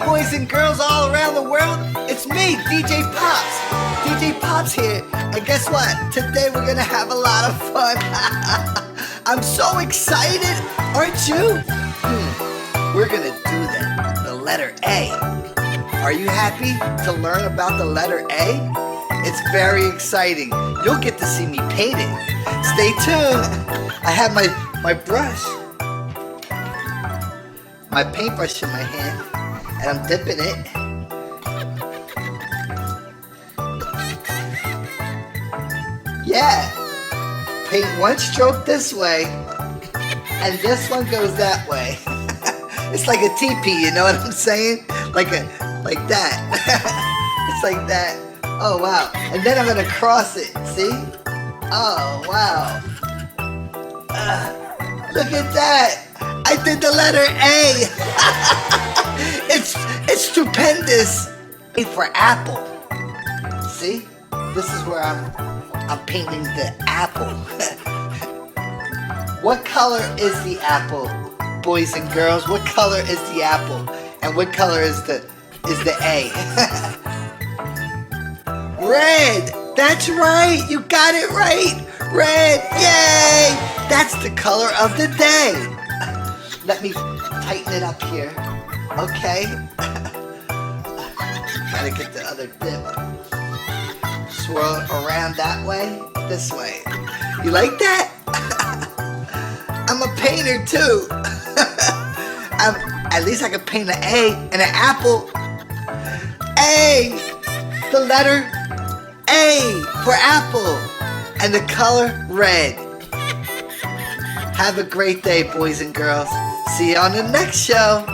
boys and girls all around the world, it's me, DJ Pops. DJ Pops here, and guess what? Today we're gonna have a lot of fun. I'm so excited, aren't you? We're gonna do the letter A. Are you happy to learn about the letter A? It's very exciting. You'll get to see me paint it. Stay tuned. I have my brush, my paintbrush in my hand, and I'm dipping it. Yeah. Paint one stroke this way, and this one goes that way. It's like a teepee, you know what I'm saying? Like that. It's like that. Oh wow. And then I'm gonna cross it. See? Oh wow. Look at that. I did the letter A. It's stupendous. A for apple. See? This is where I'm painting the apple. What color is the apple, boys and girls? What color is the apple? And what color is the A? Red. That's right. You got it right. Red. Yay! That's the color of the day. Let me tighten it up here. Okay. Gotta get the other dip. Swirl it around that way, this way. You like that? I'm a painter too. At least I can paint an A and an apple. A, the letter A for apple, and the color red. Have a great day, boys and girls. See you on the next show.